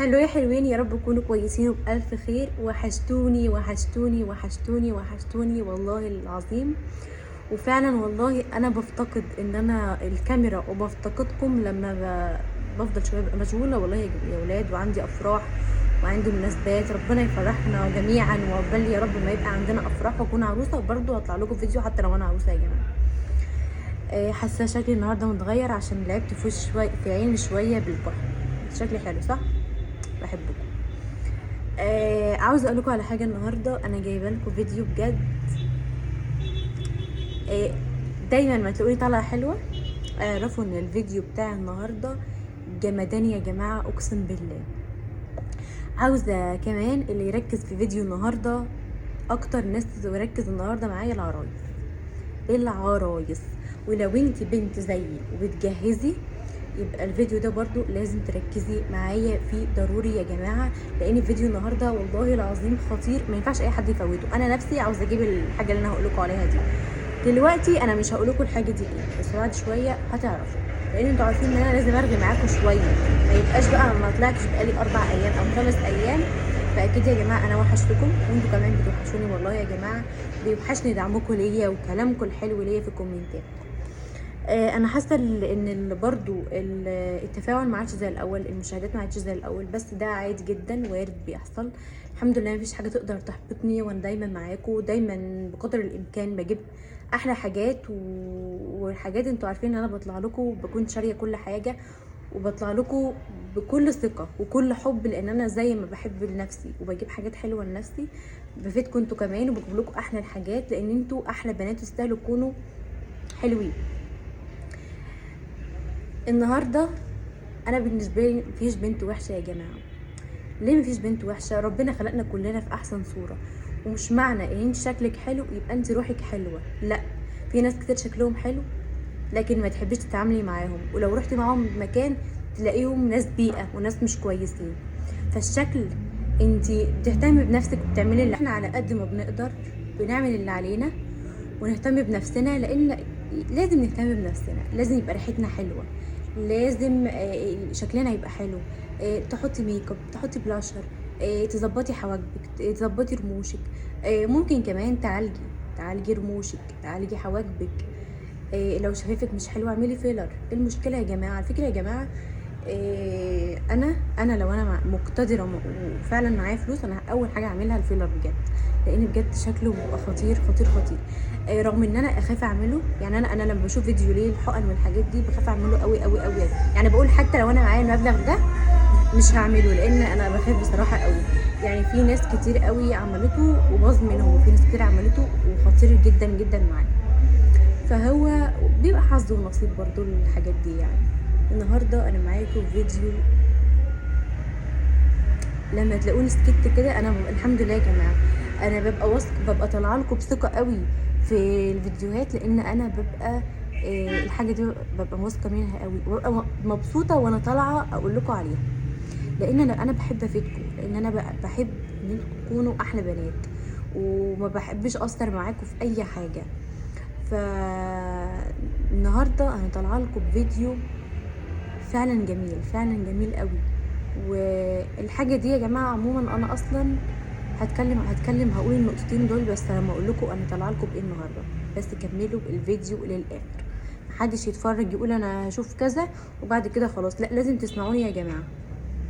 هلو يا حلوين، يا رب تكونوا كويسين وبألف خير. وحشتوني وحشتوني وحشتوني وحشتوني والله العظيم. وفعلا والله انا بفتقد ان انا الكاميرا وبفتقدكم لما بفضل شويه ببقى مشغوله والله يا ولاد، وعندي افراح وعندي مناسبات. ربنا يفرحنا جميعا، وعقبال يا رب ما يبقى عندنا افراح واكون عروسه، وبرضه هطلع لكم فيديو حتى لو انا عروسه يا جماعه. حاسه شكلي النهارده متغير عشان لعبت في وشي شويه، في عيني شويه بالكحل. شكلي حلو صح؟ بحبكم. عاوزه اقول لكم على حاجه النهارده. انا جايبه لكم فيديو بجد. آه دايما ما تلاقوني طالعه حلوه اعرفوا ان الفيديو بتاع النهارده جمدان يا جماعه، اقسم بالله. عاوزه كمان اللي يركز في فيديو النهارده، اكتر ناس تركز النهارده معايا العرايس. ولو انت بنت زيي وبتجهزي يبقى الفيديو ده برضو لازم تركزي معايا فيه ضروري يا جماعه، لان الفيديو النهارده والله العظيم خطير، ما ينفعش اي حد يفوته. انا نفسي عاوزه اجيب الحاجه اللي انا هقول لكم عليها دي دلوقتي. انا مش هقول لكم الحاجه دي ايه، بس بعد شويه هتعرفوا، لان انتوا عارفين ان انا لازم ارغي معاكم شويه، ما يبقاش بقى ما طلعتش بقالي 4 ايام او 5 ايام. فاكيد يا جماعه انا وحشتكم، وانتوا كمان بتوحشوني والله يا جماعه. بيوحشني دعمكم ليا وكلامكم الحلو ليا في الكومنتات. انا حاسه ان برضو التفاعل ما عادش زي الاول، المشاهدات ما عادش زي الاول، بس ده عادي جدا، وارد بيحصل. الحمد لله مفيش حاجه تقدر تحبطني، وانا دايما معاكم، دايما بقدر الامكان بجيب احلى حاجات والحاجات انتوا عارفين ان انا بطلع لكم بكون شاريه كل حاجه، وبطلع لكم بكل ثقه وكل حب، لان انا زي ما بحب لنفسي وبجيب حاجات حلوه لنفسي بفيدكم انتوا كمان، وبجيب لكم احلى الحاجات، لان انتوا احلى بنات تستاهلوا تكونوا حلوين. النهارده انا بالنسبه لي مفيش بنت وحشه يا جماعه. ليه مفيش بنت وحشه؟ ربنا خلقنا كلنا في احسن صوره، ومش معنى ان انت شكلك حلو يبقى انت روحك حلوه، لا. في ناس كتير شكلهم حلو لكن ما تحبيش تتعاملي معاهم، ولو رحتي معاهم مكان تلاقيهم ناس بيئه وناس مش كويسين. فالشكل انت بتهتمي بنفسك وبتعملي اللي احنا على قد ما بنقدر بنعمل اللي علينا، ونهتم بنفسنا، لان لازم نهتم بنفسنا، لازم يبقى ريحتنا حلوه، لازم شكلنا يبقى حلو. تحطي ميك اب، تحطي بلاشر، تظبطي حواجبك، تظبطي رموشك. ممكن كمان تعالجي رموشك، تعالجي حواجبك. لو شفايفك مش حلوه اعملي فيلر. ايه المشكله يا جماعه؟ على فكره يا جماعه، انا لو انا مقتدره وفعلا معايا فلوس، انا اول حاجه اعملها الفيلر بجد، لان بجد شكله بيبقى خطير خطير خطير. رغم ان انا اخاف اعمله، يعني انا لما بشوف فيديو ليه الحقن والحاجات دي بخاف اعمله قوي قوي قوي، يعني بقول حتى لو انا معايا المبلغ ده مش هعمله، لان انا بخاف بصراحه قوي. يعني في ناس كتير قوي عملته وباظ منهم، وفي ناس كتير عملته وخطير جدا جدا معايا. فهو بيبقى حظ ونصيب برضو الحاجات دي. يعني النهارده انا معاكم فيديو، لما تلاقوني سكت كده انا الحمد لله يا جماعه، انا ببقى واثق، ببقى طالعه لكم بثقه قوي في الفيديوهات، لان انا ببقى الحاجه دي ببقى واثقه منها قوي، وببقى مبسوطه وانا طالعه اقول لكم عليها، لان انا بحب افيدكم، لان انا بحب ان انتوا تكونوا احلى بنات، وما بحبش اثر معاكم في اي حاجه. فالنهارده انا طالعه لكم بفيديو فعلا جميل، فعلا جميل قوي. والحاجه دي يا جماعه عموما انا اصلا هتكلم هقول النقطتين دول، بس لما اقول لكم انا طالعه لكم بايه النهارده. بس كملوا الفيديو للاخر، محدش يتفرج يقول انا هشوف كذا وبعد كده خلاص، لا، لازم تسمعوني يا جماعه.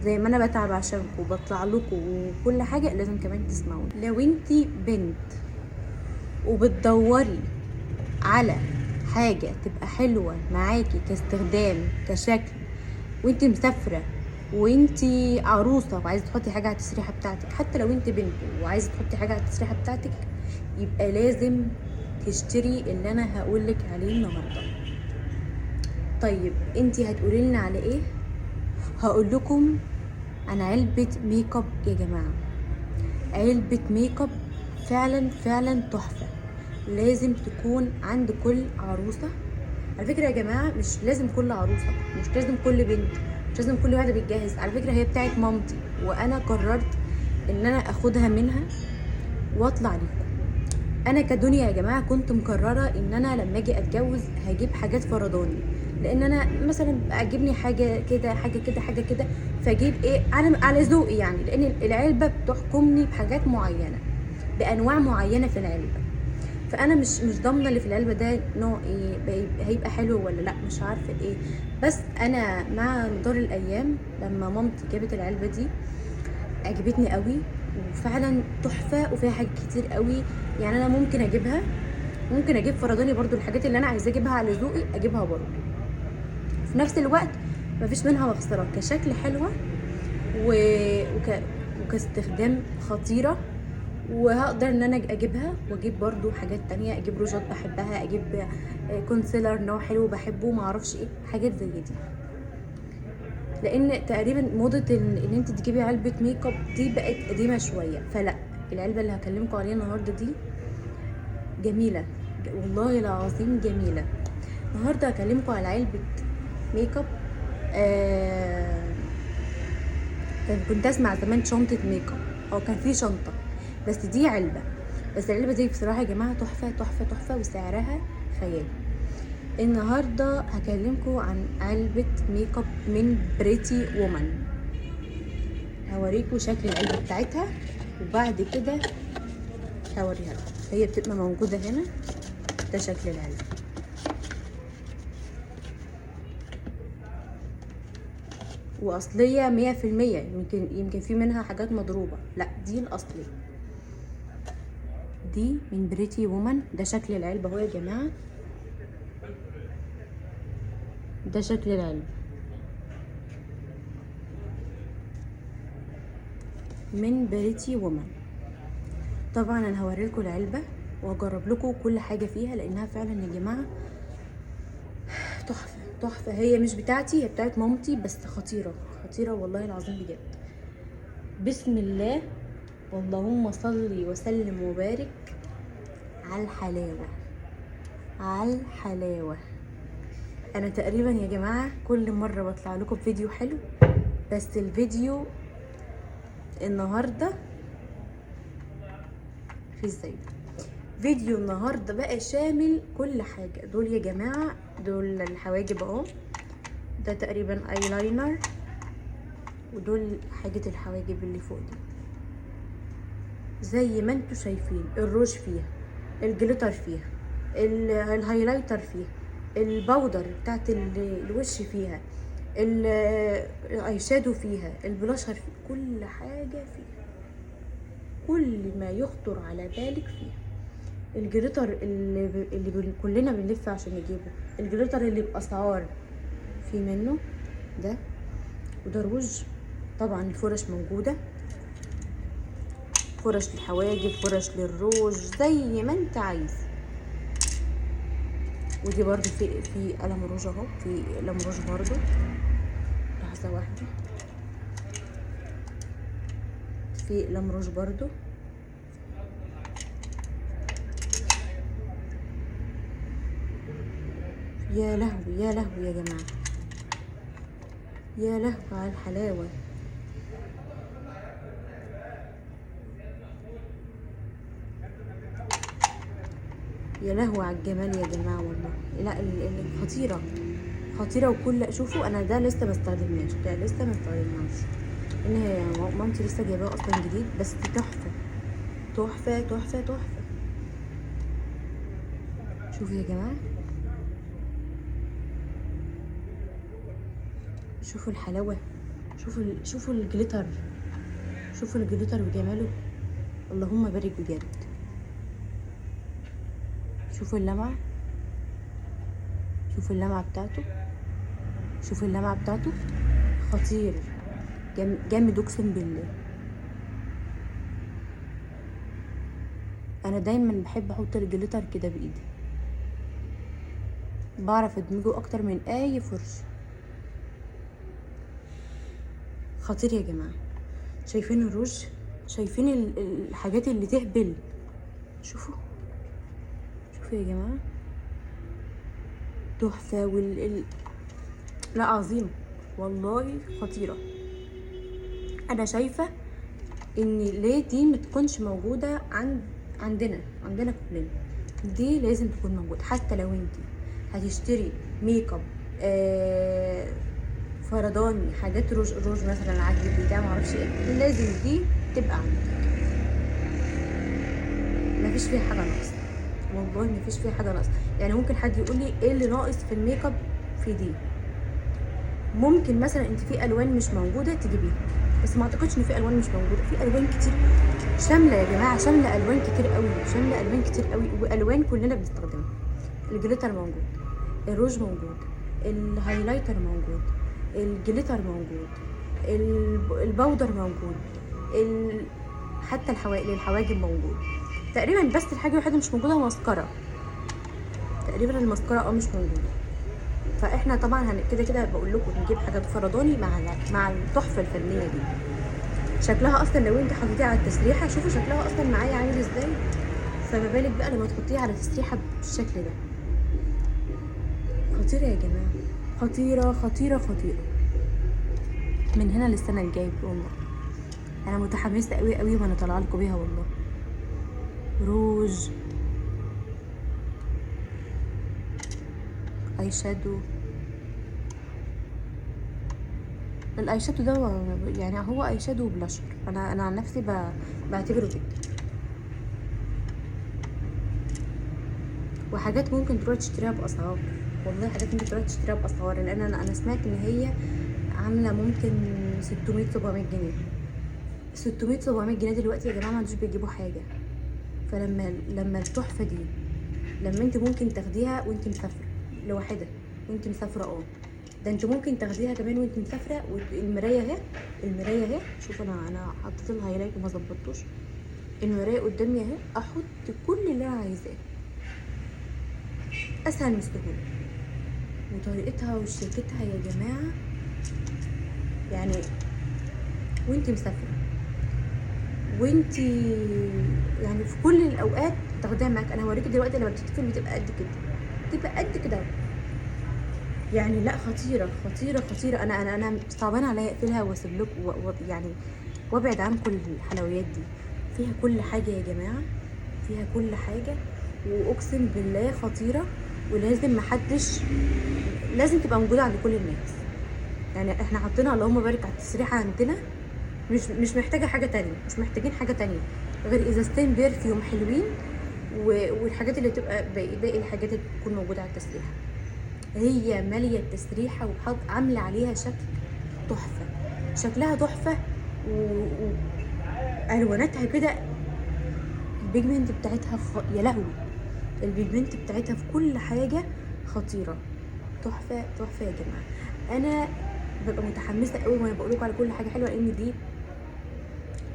زي ما انا بتعب عشانكم وبطلع لكم وكل حاجه، لازم كمان تسمعوني. لو انتي بنت وبتدوري على حاجة تبقى حلوة معاكي كاستخدام كشكل، وانتي مسافرة وانتي عروسة وعايزة تحطي حاجة على التسريحة بتاعتك، حتى لو انتي بنت وعايزة تحطي حاجة على التسريحة بتاعتك، يبقى لازم تشتري اللي انا هقولك عليه النهاردة. طيب انتي هتقولي لنا على ايه؟ هقول لكم عن علبة ميك اب يا جماعة. علبة ميك اب فعلا فعلا تحفة، لازم تكون عند كل عروسة. على فكرة يا جماعة مش لازم كل عروسة، مش لازم كل بنت، مش لازم كل واحدة بتجهز. على فكرة هي بتاعت مامتي، وانا قررت ان انا اخدها منها واطلع ليكم. انا كدنيا يا جماعة كنت مقررة ان انا لما اجي اتجوز هجيب حاجات فرداني، لان انا مثلا اعجبني حاجه كده حاجه كده حاجه كده، فاجيب ايه على ذوقي يعني، لان العلبه بتحكمني بحاجات معينه، بانواع معينه في العلبه. فانا مش ضامنه اللي في العلبه ده نوع ايه، هيبقى حلو ولا لا، مش عارفه ايه. بس انا مع مدار الايام لما مامتي جابت العلبه دي عجبتني قوي، وفعلا تحفه وفيها حاجات كتير قوي. يعني انا ممكن اجيب فرداني برضو، الحاجات اللي انا عايزه اجيبها على ذوقي اجيبها برضو في نفس الوقت. مفيش منها مخسره، كشكل حلوه و... وكاستخدام خطيره. وهقدر ان انا اجيبها واجيب برضو حاجات تانية، اجيب روجات بحبها، اجيب كونسيلر نوع حلو بحبه، معرفش ايه حاجات زي دي. لان تقريبا موضه ان انت تجيبي علبه ميك اب دي بقت قديمه شويه، فلا، العلبه اللي هكلمكم عليها النهارده دي جميله، والله العظيم جميله. النهارده هكلمكم على علبه ميك اب. كنت اسمع زمان شنطه ميك اب، او كان في شنطه، بس دي علبه. بس العلبه دي بصراحه يا جماعه تحفه تحفه تحفه، وسعرها خيالي. النهارده هكلمكم عن علبه ميك اب من بريتي وومن. هوريكم شكل العلبه بتاعتها، وبعد كده هوريها لكم. هي بتبقى موجوده هنا، ده شكل العلبه. واصليه 100%، يمكن في منها حاجات مضروبه، لا دي الاصليه، دي من بريتي وومن. ده شكل العلبه اهو يا جماعه، ده شكل العلبه من بريتي وومن. طبعا انا هوريلكم العلبه واجرب لكم كل حاجه فيها، لانها فعلا يا جماعه تحفه تحفه. هي مش بتاعتي، هي بتاعت مامتي، بس خطيره خطيره والله العظيم بجد. بسم الله، اللهم صل وسلم وبارك على الحلاوه، على الحلاوه. انا تقريبا يا جماعه كل مره بطلع لكم فيديو حلو، بس الفيديو النهارده في ازاي، فيديو النهارده بقى شامل كل حاجه. دول يا جماعه دول الحواجب اهو، ده تقريبا ايلاينر، ودول حاجه الحواجب اللي فوق دي زي ما انتوا شايفين. الروج فيها، الجليتر فيها، الهايلايتر فيها، الباودر بتاعت الوش فيها، الاي شادو فيها، البلاشر فيها، كل حاجه فيها، كل ما يخطر على بالك فيها. الجليتر اللي كلنا بنلف عشان نجيبه، الجليتر اللي باسعار في منه ده، وده روج. طبعا الفرش موجوده، فرش للحواجب، فرش للروج، زي ما انت عايز. ودي برضو في قلم روج اهو، في قلم روج برضو. لحظه واحده، في قلم روج برضو. يا لهوي يا لهوي يا جماعه، يا لهوي على الحلاوه. يا لهوي على الجمال يا جماعه والله. لا خطيره خطيره. وكل شوفوا انا ده لسه ما استخدمناش، ده لسه ما استخدمناش، ان هي مامتي لسه جايباه اصلا جديد، بس تحفه تحفه تحفه تحفه. شوفوا يا جماعه، شوفوا الحلاوه، شوفوا الجليتر، شوفوا الجليتر وجماله، اللهم بارك بجد. شوفوا اللمعه، شوفوا اللمعه بتاعته، شوفوا اللمعه بتاعته، خطير، جامد اقسم بالله. انا دايما بحب احط الجليتر كده بايدي، بعرف ادمجه اكتر من اي فرش. خطير يا جماعه. شايفين الروج، شايفين الحاجات اللي تهبل. شوفوا شوفوا يا جماعه، تحفه. لا عظيم والله، خطيره. انا شايفه ان ليه دي ما تكونش موجوده عندنا كلنا. دي لازم تكون موجوده، حتى لو انت هتشتري ميك اب فرداني، حاجات روج مثلا عجل بتاع معرفش ايه، لازم دي تبقى عندك. مفيش فيها حاجه ناقصه، والله مفيش فيها حاجه ناقصه. يعني ممكن حد يقول لي ايه اللي ناقص في الميك اب في دي، ممكن مثلا انت في الوان مش موجوده تجيبيها، بس ما اعتقدش ان في الوان مش موجوده، في الوان كتير شامله يا جماعه، شامله الوان كتير قوي، شامله الوان كتير قوي، والوان كلنا بنستخدمها. الجليتر موجود، الروج موجود، الهايلايتر موجود، الجليتر موجود، الباودر موجود، حتى الحواجب موجود تقريبا. بس الحاجه الوحيده مش موجوده ماسكارا، تقريبا الماسكارا مش موجوده. فاحنا طبعا كده كده بقول لكم نجيب حاجات فرداني مع التحفه الفنيه دي. شكلها اصلا لو انت حطيتيها على التسريحه، شوفوا شكلها اصلا معايا عامل ازاي، فما بالك بقى لما تحطيها على تسريحه بالشكل ده. خطيره يا جماعه، خطيره خطيره خطيره. من هنا للسنه الجايه والله انا متحمسه قوي قوي وانا طالعه لكم بيها والله. روج، اي شادو. الاي شادو ده يعني هو اي شادو وبلاشر، انا عن نفسي بعتبره كده. وحاجات ممكن تروح تشتريها باسعار، والله حاجات ممكن تروح تشتريها باسعار، لان انا سمعت ان هي عامله ممكن 600 700 جنيه. 600 700 جنيه دلوقتي يا جماعه ما عندوش بيجيبوا حاجه. فلما التحفه دي لما انت ممكن تاخديها وانت مسافره لوحدها، وانت مسافره ده انت ممكن تاخديها كمان وانت مسافره. والمرايه اهي، المرايه اهي، شوف انا حطيت الهايلايت وما ظبطتوش. المرايه قدامي اهي، احط كل اللي انا عايزاه، اسهل من السهوله. وطريقتها وشياكتها يا جماعه، يعني وانت مسافره، وانت يعني في كل الاوقات تاخديها معاك. انا هوريكي دلوقتي لما بتتقفل بتبقى قد كده، بتبقى قد كده يعني. لا خطيره خطيره خطيره. انا صعبان عليا اقفلها واسيب لكم يعني وابعد عنكم الحلويات دي. فيها كل حاجه يا جماعه، فيها كل حاجه، واقسم بالله خطيره. ولازم محدش، لازم تبقى موجوده عند كل الناس. يعني احنا حاطينها اللهم بارك على التسريحه عندنا، مش محتاجه حاجه تانية، مش محتاجين حاجه تانية غير ازازتين بيرفيوم حلوين والحاجات اللي تبقى باقي الحاجات اللي بتكون موجوده على التسريحه. هي ماليه التسريحه وحط عامله عليها شكل تحفه، شكلها تحفه والواناتها كده. البيجمنت بتاعتها يا لهوي، البيجمنت بتاعتها في كل حاجه خطيره، تحفه تحفه يا جماعه. انا ببقى متحمسه قوي وانا بقول لكم على كل حاجه حلوه، لان دي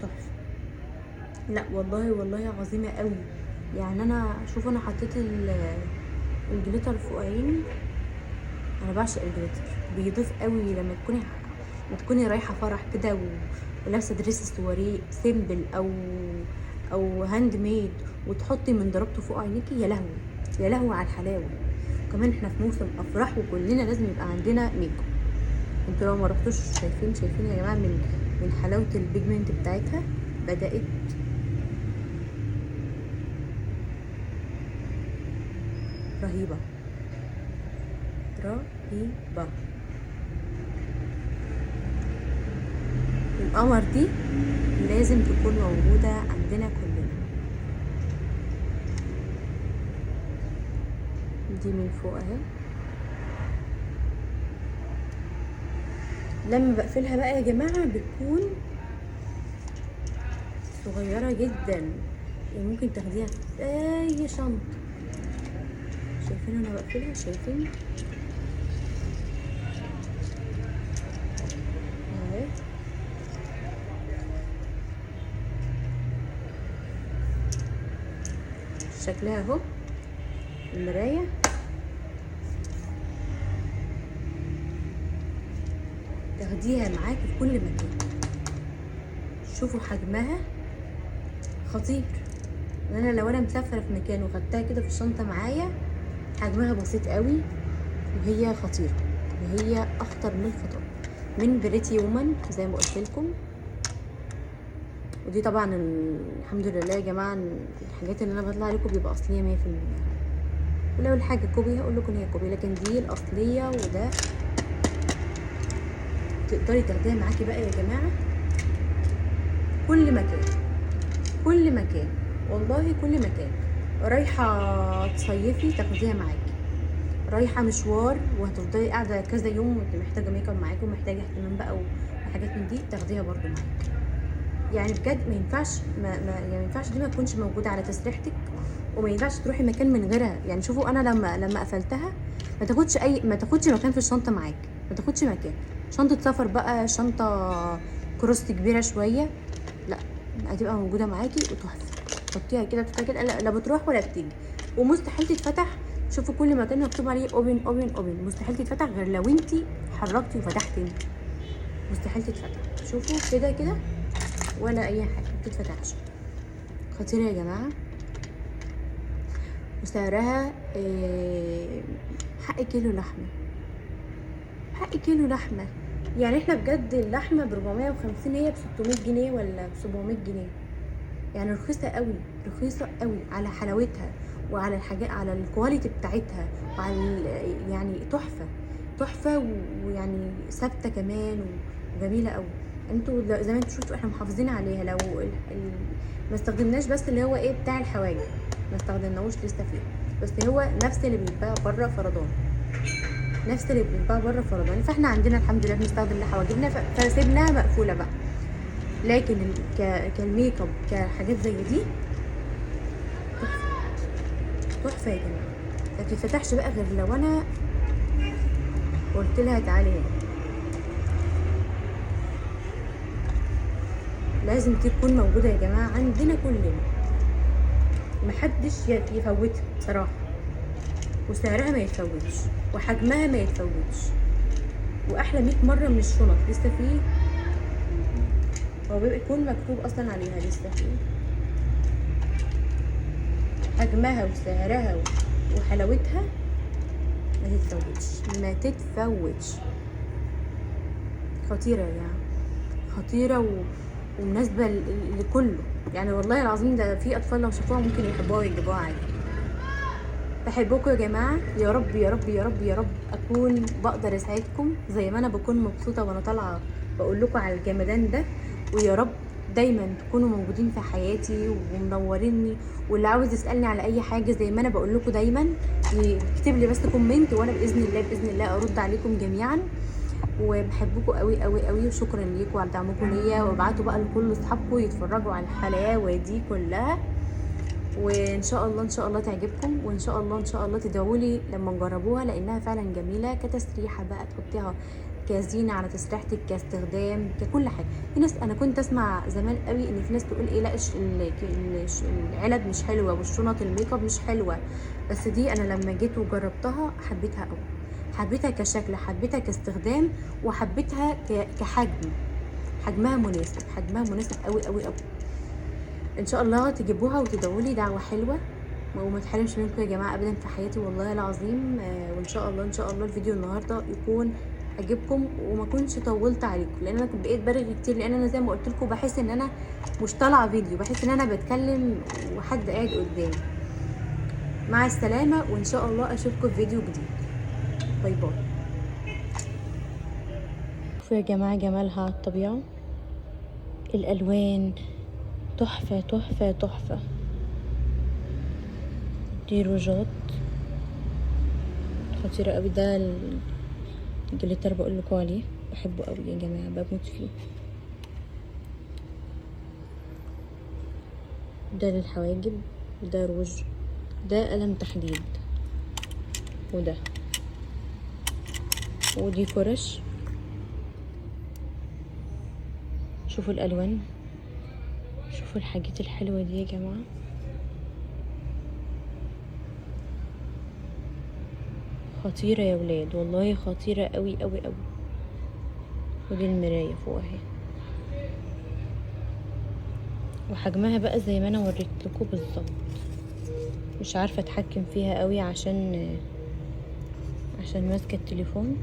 تحفه. لا والله والله عظيمه قوي. يعني انا شوف انا حطيت الجليتر فوق عيني. انا بعشق الجليتر، بيضيف قوي لما تكوني رايحه فرح كده ولابسه دريس سواريه سيمبل او هاند ميد، وتحطي من ضربته فوق عينيكي، يا لهوي يا لهوي على الحلاوه. كمان احنا في موسم افراح وكلنا لازم يبقى عندنا ميك اب. انتوا لو ما رحتوش شايفين يا جماعه من حلاوه البيجمنت بتاعتها. بدات رهيبه رهيبه. القمر دي لازم تكون موجوده عندنا كلنا. دي من فوق اهي. لما بقفلها بقى يا جماعه بتكون صغيره جدا، يعني ممكن تاخديها في اي شنطه. شايفين انا بقفلها؟ شايفين اهي. شكلها اهو، المرايه تاخديها معاكي في كل مكان. شوفوا حجمها خطير. انا لو انا مسافره في مكان وخدتها كده في الشنطه معايا، حجمها بسيط قوي وهي خطيره، وهي اخطر من الخطر. من بريتي وومن زي ما قلت لكم. ودي طبعا الحمد لله يا جماعه الحاجات اللي انا بطلع لكم بيبقى اصليه 100%. ولو الحاجه كوبي هقول لكم هي كوبي، لكن دي الاصليه. وده تقدري تاخديها معاكي بقى يا جماعه كل مكان، كل مكان، والله كل مكان. رايحه تصيفي تاخديها معاكي، رايحه مشوار وهتفضلي قاعده كذا يوم وانت محتاجه ميك اب معاكي ومحتاجه اهتمام بقى وحاجات من دي، تاخديها برده معاكي. يعني بجد ما ينفعش يعني ما ينفعش دي ما تكونش موجوده على تسريحتك، وما ينفعش تروحي مكان من غيرها. يعني شوفوا انا لما قفلتها ما تاخدش مكان في الشنطه معاك، ما تاخدش مكان. شنطه سفر بقى، شنطه كروست كبيره شويه، لا هتبقى موجوده معاكي وتحفه. تحطيها كده تحطيها كده، لا بتروح ولا بتيجي. ومستحيل تتفتح. شوفوا كل مكان مكتوب عليه اوبن اوبن اوبن، مستحيل تتفتح غير لو انتي حركتي وفتحتي، مستحيل تتفتح. شوفوا كده كده ولا اي حاجه ما بتتفتحش. خطيره يا جماعه، وسعرها حق كيلو لحمه، حق كيلو لحمه. يعني احنا بجد اللحمه ب 450، هي ب 600 جنيه ولا ب 700 جنيه. يعني رخيصه قوي، رخيصه قوي على حلاوتها وعلى الحاجات، على الكواليتي بتاعتها، وعلى يعني تحفه تحفه، ويعني ثابته كمان وجميله قوي. انتوا زي ما انتوا شفتوا احنا محافظين عليها. لو ما استخدمناش بس اللي هو ايه بتاع الحواجب، ما استخدمناهوش لسه فيه، بس هو نفس اللي بيتباع بره فردان، نفس اللي بيتباع بره فردان. فاحنا عندنا الحمد لله بنستخدم لحواجبنا فسيبناها مقفوله بقى. لكن كالميك اب كحاجات زي دي تحفه يا جماعه. ما بتتفتحش بقى غير لو انا قلت لها تعالي هنا. لازم تكون موجوده يا جماعه عندنا كلنا، محدش يفوتها بصراحه. وسعرها ما يتفوتش، وحجمها ما يتفوتش، واحلى 100 مره من الشنط. لسه فيه هو بيكون مكتوب اصلا عليها لسه فيه حجمها وسعرها وحلاوتها، ما تتفوتش ما تتفوتش. خطيره يا جماعه، خطيره ومناسبه لكله. يعني والله العظيم ده في اطفال لو شافوها ممكن يحبوها ويجيبوها عادي. بحبكم يا جماعه، يا رب يا رب يا رب يا رب اكون بقدر اساعدكم زي ما انا بكون مبسوطه وانا طالعه بقول لكم على الجمدان ده. ويا رب دايما تكونوا موجودين في حياتي ومنوريني. واللي عاوز يسالني على اي حاجه زي ما انا بقول لكم دايما يكتب لي بس كومنت، وانا باذن الله باذن الله ارد عليكم جميعا. وبحبكم قوي قوي قوي، وشكرا ليكم على دعمكم ليا. وابعتوا بقى لكل اصحابكم يتفرجوا على الحلاوه دي كلها، وان شاء الله ان شاء الله تعجبكم. وان شاء الله ان شاء الله تدعوا لي لما تجربوها، لانها فعلا جميله كتسريحه بقى، تحطيها كزينه على تسريحتك، كاستخدام، ككل حاجه. في ناس انا كنت اسمع زمان قوي ان في ناس تقول ايه لا العلب مش حلوه والشنط الميك اب مش حلوه، بس دي انا لما جيت وجربتها حبيتها قوي. حبيتها كشكل، حبيتها كاستخدام، وحبيتها كحجم. حجمها مناسب، حجمها مناسب قوي قوي قوي. ان شاء الله تجيبوها وتدعوا لي دعوه حلوه، وما تحرمش منكم يا جماعه ابدا في حياتي والله العظيم. وان شاء الله ان شاء الله الفيديو النهارده يكون عجبكم وما كنتش طولت عليكم، لان انا كنت بقيت برغي كتير، لان انا زي ما قلت لكم بحس ان انا مش طالعه فيديو، بحس ان انا بتكلم وحد قاعد قدامي. مع السلامه، وان شاء الله اشوفكم في فيديو جديد. باي باي. شوفوا يا جماعه جمالها على الطبيعه، الالوان تحفه تحفه تحفه. دي روجات خطيره قوي. ده الجليتر بقول لكم عليه، بحبه قوي يا جماعه، بموت فيه. ده للحواجب، ده روج، ده قلم تحديد، وده ودي فرش. شوفوا الالوان، شوفوا الحاجات الحلوه دي يا جماعه. خطيره يا ولاد، والله خطيره قوي قوي قوي. ودي المرايه فوق اهي، وحجمها بقى زي ما انا وريت لكم بالظبط. مش عارفه اتحكم فيها قوي عشان ماسكه التليفون.